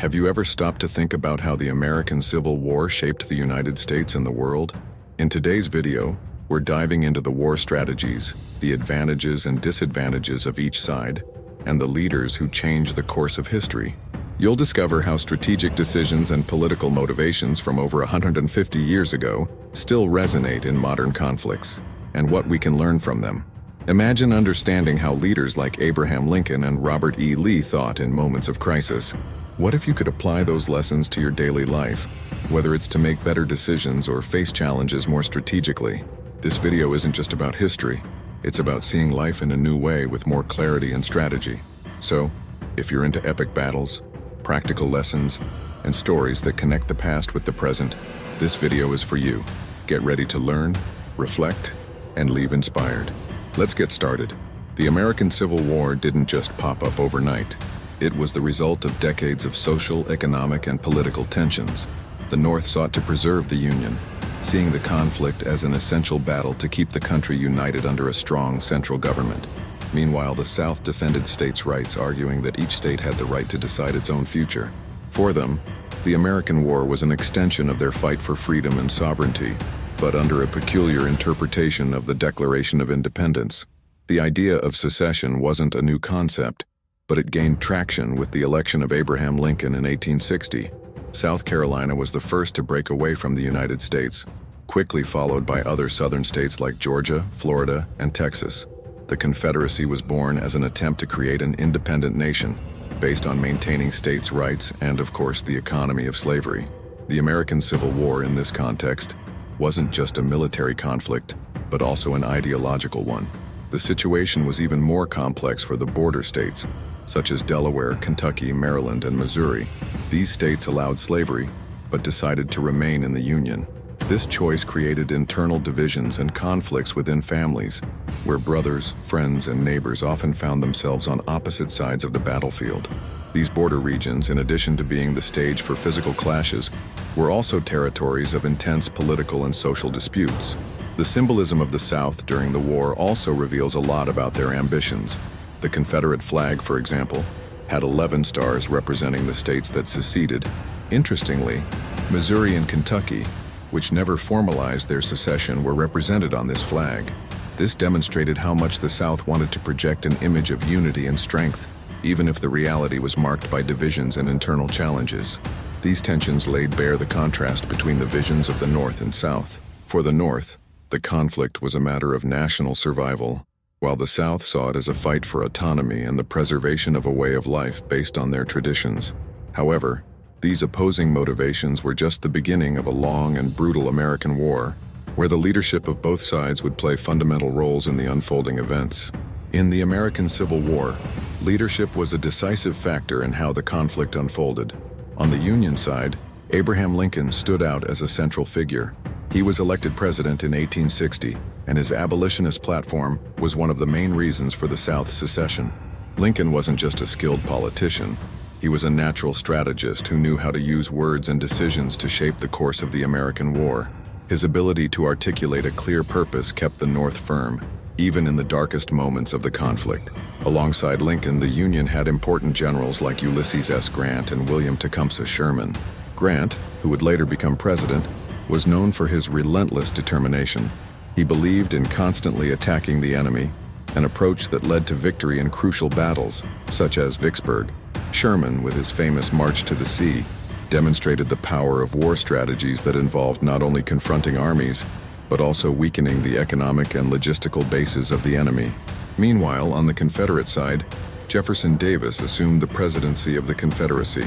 Have you ever stopped to think about how the American Civil War shaped the United States and the world? In today's video, we're diving into the war strategies, the advantages and disadvantages of each side, and the leaders who changed the course of history. You'll discover how strategic decisions and political motivations from over 150 years ago still resonate in modern conflicts, and what we can learn from them. Imagine understanding how leaders like Abraham Lincoln and Robert E. Lee thought in moments of crisis. What if you could apply those lessons to your daily life, whether it's to make better decisions or face challenges more strategically? This video isn't just about history, it's about seeing life in a new way with more clarity and strategy. So, if you're into epic battles, practical lessons, and stories that connect the past with the present, this video is for you. Get ready to learn, reflect, and leave inspired. Let's get started. The American Civil War didn't just pop up overnight. It was the result of decades of social, economic, and political tensions. The North sought to preserve the Union, seeing the conflict as an essential battle to keep the country united under a strong central government. Meanwhile, the South defended states' rights, arguing that each state had the right to decide its own future. For them, the American War was an extension of their fight for freedom and sovereignty, but under a peculiar interpretation of the Declaration of Independence. The idea of secession wasn't a new concept, but it gained traction with the election of Abraham Lincoln in 1860. South Carolina was the first to break away from the United States, quickly followed by other southern states like Georgia, Florida, and Texas. The Confederacy was born as an attempt to create an independent nation, based on maintaining states' rights and, of course, the economy of slavery. The American Civil War, in this context, wasn't just a military conflict, but also an ideological one. The situation was even more complex for the border states, such as Delaware, Kentucky, Maryland, and Missouri. These states allowed slavery, but decided to remain in the Union. This choice created internal divisions and conflicts within families, where brothers, friends, and neighbors often found themselves on opposite sides of the battlefield. These border regions, in addition to being the stage for physical clashes, were also territories of intense political and social disputes. The symbolism of the South during the war also reveals a lot about their ambitions. The Confederate flag, for example, had 11 stars representing the states that seceded. Interestingly, Missouri and Kentucky, which never formalized their secession, were represented on this flag. This demonstrated how much the South wanted to project an image of unity and strength, even if the reality was marked by divisions and internal challenges. These tensions laid bare the contrast between the visions of the North and South. For the North, the conflict was a matter of national survival, while the South saw it as a fight for autonomy and the preservation of a way of life based on their traditions. However, these opposing motivations were just the beginning of a long and brutal American war, where the leadership of both sides would play fundamental roles in the unfolding events. In the American Civil War, leadership was a decisive factor in how the conflict unfolded. On the Union side, Abraham Lincoln stood out as a central figure. He was elected president in 1860, and his abolitionist platform was one of the main reasons for the South's secession. Lincoln wasn't just a skilled politician. He was a natural strategist who knew how to use words and decisions to shape the course of the American war. His ability to articulate a clear purpose kept the North firm, even in the darkest moments of the conflict. Alongside Lincoln, the Union had important generals like Ulysses S. Grant and William Tecumseh Sherman. Grant, who would later become president, was known for his relentless determination. He believed in constantly attacking the enemy, an approach that led to victory in crucial battles, such as Vicksburg. Sherman, with his famous March to the Sea, demonstrated the power of war strategies that involved not only confronting armies, but also weakening the economic and logistical bases of the enemy. Meanwhile, on the Confederate side, Jefferson Davis assumed the presidency of the Confederacy.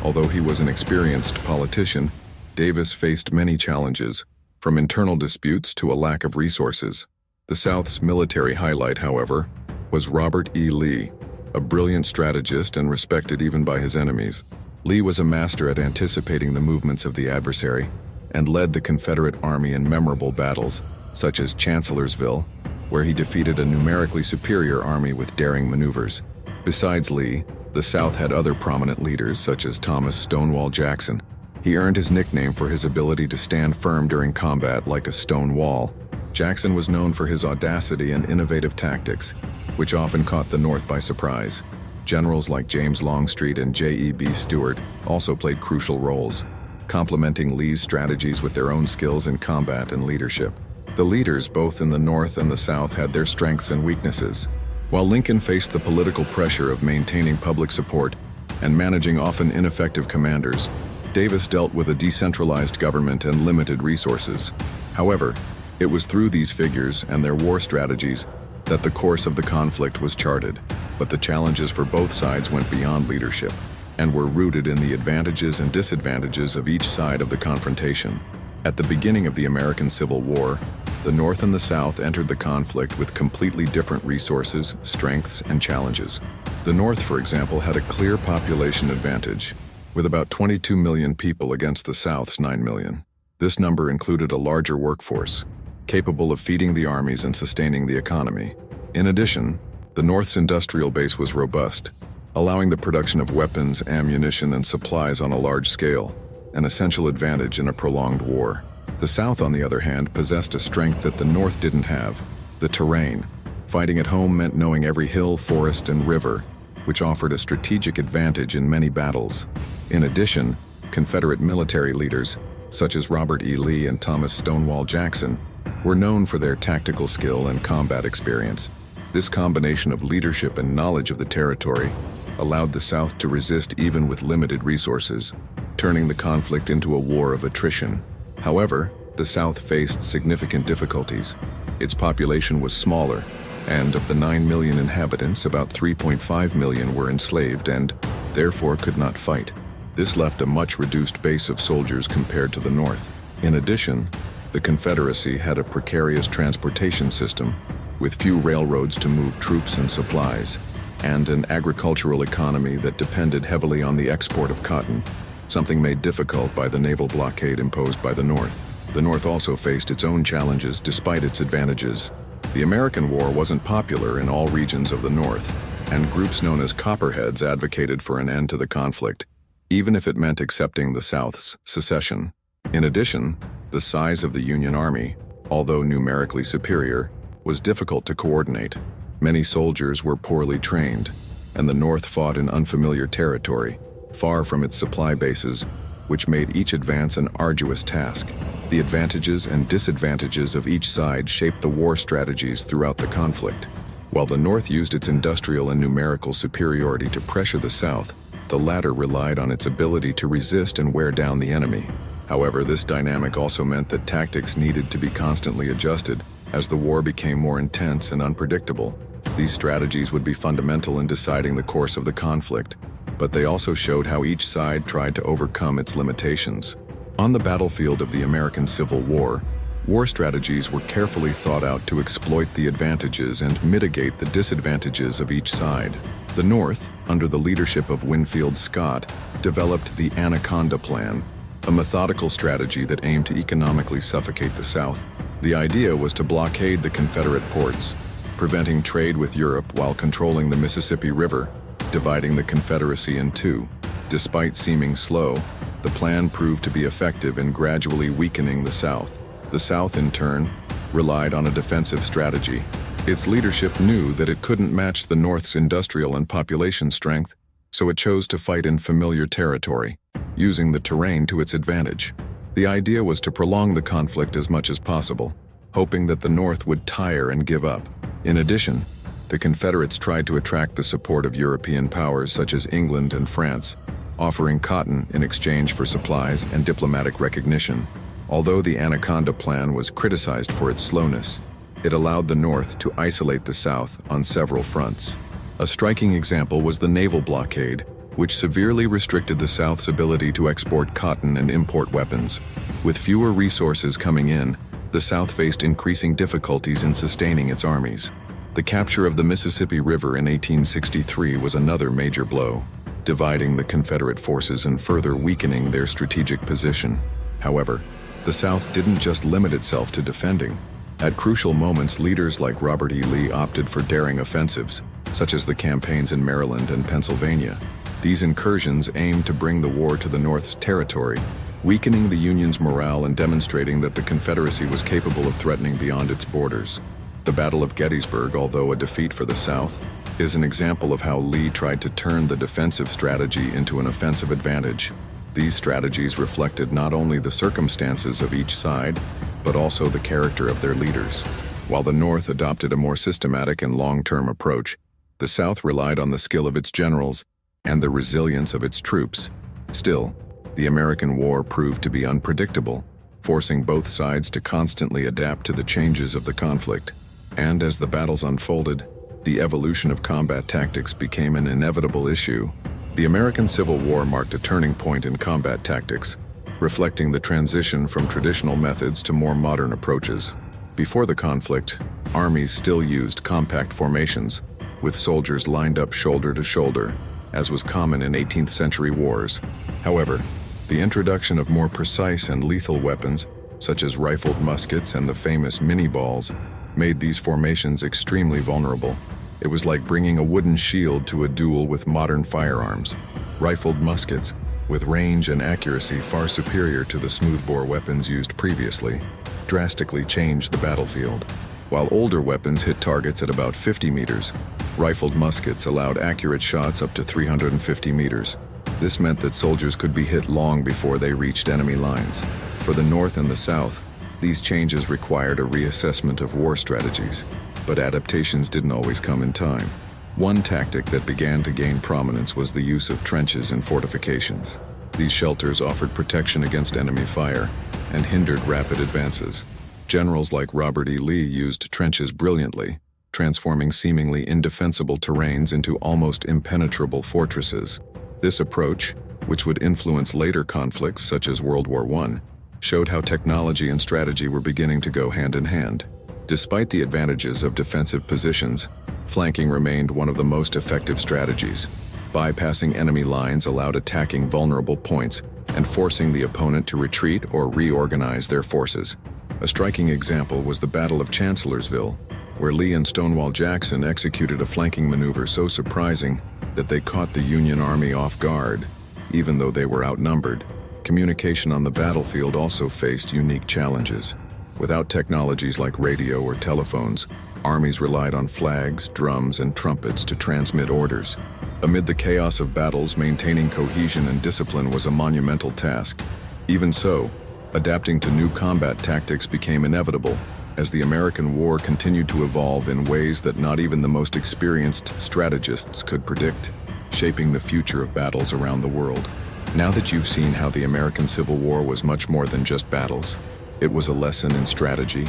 Although he was an experienced politician, Davis faced many challenges, from internal disputes to a lack of resources. The South's military highlight, however, was Robert E. Lee, a brilliant strategist and respected even by his enemies. Lee was a master at anticipating the movements of the adversary and led the Confederate Army in memorable battles, such as Chancellorsville, where he defeated a numerically superior army with daring maneuvers. Besides Lee, the South had other prominent leaders, such as Thomas Stonewall Jackson. He earned his nickname for his ability to stand firm during combat like a stone wall. Jackson was known for his audacity and innovative tactics, which often caught the North by surprise. Generals like James Longstreet and J.E.B. Stuart also played crucial roles, complementing Lee's strategies with their own skills in combat and leadership. The leaders, both in the North and the South, had their strengths and weaknesses. While Lincoln faced the political pressure of maintaining public support and managing often ineffective commanders, Davis dealt with a decentralized government and limited resources. However, it was through these figures and their war strategies that the course of the conflict was charted. But the challenges for both sides went beyond leadership and were rooted in the advantages and disadvantages of each side of the confrontation. At the beginning of the American Civil War, the North and the South entered the conflict with completely different resources, strengths, and challenges. The North, for example, had a clear population advantage, with about 22 million people against the South's 9 million. This number included a larger workforce, capable of feeding the armies and sustaining the economy. In addition, the North's industrial base was robust, allowing the production of weapons, ammunition, and supplies on a large scale, an essential advantage in a prolonged war. The South, on the other hand, possessed a strength that the North didn't have: the terrain. Fighting at home meant knowing every hill, forest, and river, which offered a strategic advantage in many battles. In addition, Confederate military leaders, such as Robert E. Lee and Thomas Stonewall Jackson, were known for their tactical skill and combat experience. This combination of leadership and knowledge of the territory allowed the South to resist even with limited resources, turning the conflict into a war of attrition. However, the South faced significant difficulties. Its population was smaller, and of the 9 million inhabitants, about 3.5 million were enslaved and, therefore, could not fight. This left a much reduced base of soldiers compared to the North. In addition, the Confederacy had a precarious transportation system, with few railroads to move troops and supplies, and an agricultural economy that depended heavily on the export of cotton, something made difficult by the naval blockade imposed by the North. The North also faced its own challenges despite its advantages. The American War wasn't popular in all regions of the North, and groups known as Copperheads advocated for an end to the conflict, even if it meant accepting the South's secession. In addition, the size of the Union Army, although numerically superior, was difficult to coordinate. Many soldiers were poorly trained, and the North fought in unfamiliar territory, far from its supply bases, which made each advance an arduous task. The advantages and disadvantages of each side shaped the war strategies throughout the conflict. While the North used its industrial and numerical superiority to pressure the South, the latter relied on its ability to resist and wear down the enemy. However, this dynamic also meant that tactics needed to be constantly adjusted as the war became more intense and unpredictable. These strategies would be fundamental in deciding the course of the conflict, but they also showed how each side tried to overcome its limitations. On the battlefield of the American Civil War, war strategies were carefully thought out to exploit the advantages and mitigate the disadvantages of each side. The North, under the leadership of Winfield Scott, developed the Anaconda Plan, a methodical strategy that aimed to economically suffocate the South. The idea was to blockade the Confederate ports, preventing trade with Europe while controlling the Mississippi River, dividing the Confederacy in two. Despite seeming slow, the plan proved to be effective in gradually weakening the South. The South, in turn, relied on a defensive strategy. Its leadership knew that it couldn't match the North's industrial and population strength, so it chose to fight in familiar territory, using the terrain to its advantage. The idea was to prolong the conflict as much as possible, hoping that the North would tire and give up. In addition, the Confederates tried to attract the support of European powers such as England and France, offering cotton in exchange for supplies and diplomatic recognition. Although the Anaconda Plan was criticized for its slowness, it allowed the North to isolate the South on several fronts. A striking example was the naval blockade, which severely restricted the South's ability to export cotton and import weapons. With fewer resources coming in, the South faced increasing difficulties in sustaining its armies. The capture of the Mississippi River in 1863 was another major blow, dividing the Confederate forces and further weakening their strategic position. However, the South didn't just limit itself to defending. At crucial moments, leaders like Robert E. Lee opted for daring offensives, such as the campaigns in Maryland and Pennsylvania. These incursions aimed to bring the war to the North's territory, weakening the Union's morale and demonstrating that the Confederacy was capable of threatening beyond its borders. The Battle of Gettysburg, although a defeat for the South, is an example of how Lee tried to turn the defensive strategy into an offensive advantage. These strategies reflected not only the circumstances of each side, but also the character of their leaders. While the North adopted a more systematic and long-term approach, the South relied on the skill of its generals and the resilience of its troops. Still, the American war proved to be unpredictable, forcing both sides to constantly adapt to the changes of the conflict. And as the battles unfolded, the evolution of combat tactics became an inevitable issue. The American Civil War marked a turning point in combat tactics, reflecting the transition from traditional methods to more modern approaches. Before the conflict, armies still used compact formations, with soldiers lined up shoulder to shoulder, as was common in 18th century wars. However, the introduction of more precise and lethal weapons, such as rifled muskets and the famous mini-balls, made these formations extremely vulnerable. It was like bringing a wooden shield to a duel with modern firearms. Rifled muskets, with range and accuracy far superior to the smoothbore weapons used previously, drastically changed the battlefield. While older weapons hit targets at about 50 meters, rifled muskets allowed accurate shots up to 350 meters. This meant that soldiers could be hit long before they reached enemy lines. For the North and the South, these changes required a reassessment of war strategies, but adaptations didn't always come in time. One tactic that began to gain prominence was the use of trenches and fortifications. These shelters offered protection against enemy fire and hindered rapid advances. Generals like Robert E. Lee used trenches brilliantly, transforming seemingly indefensible terrains into almost impenetrable fortresses. This approach, which would influence later conflicts such as World War I, showed how technology and strategy were beginning to go hand in hand. Despite the advantages of defensive positions, flanking remained one of the most effective strategies. Bypassing enemy lines allowed attacking vulnerable points and forcing the opponent to retreat or reorganize their forces. A striking example was the Battle of Chancellorsville, where Lee and Stonewall Jackson executed a flanking maneuver so surprising that they caught the Union Army off guard, even though they were outnumbered. Communication on the battlefield also faced unique challenges. Without technologies like radio or telephones, armies relied on flags, drums, and trumpets to transmit orders. Amid the chaos of battles, maintaining cohesion and discipline was a monumental task. Even so, adapting to new combat tactics became inevitable, as the American war continued to evolve in ways that not even the most experienced strategists could predict, shaping the future of battles around the world. Now that you've seen how the American Civil War was much more than just battles, it was a lesson in strategy,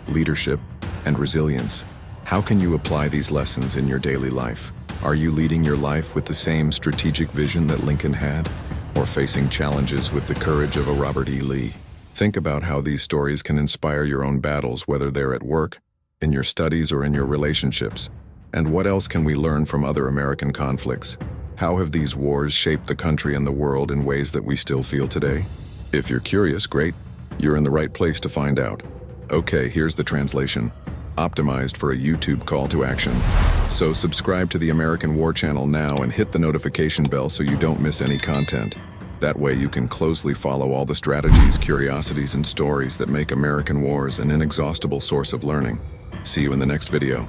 leadership, and resilience. How can you apply these lessons in your daily life? Are you leading your life with the same strategic vision that Lincoln had, or facing challenges with the courage of a Robert E. Lee? Think about how these stories can inspire your own battles, whether they're at work, in your studies, or in your relationships. And what else can we learn from other American conflicts? How have these wars shaped the country and the world in ways that we still feel today? If you're curious, great. You're in the right place to find out. Okay, here's the translation, optimized for a YouTube call to action. So subscribe to the American War Channel now and hit the notification bell so you don't miss any content. That way you can closely follow all the strategies, curiosities, and stories that make American wars an inexhaustible source of learning. See you in the next video.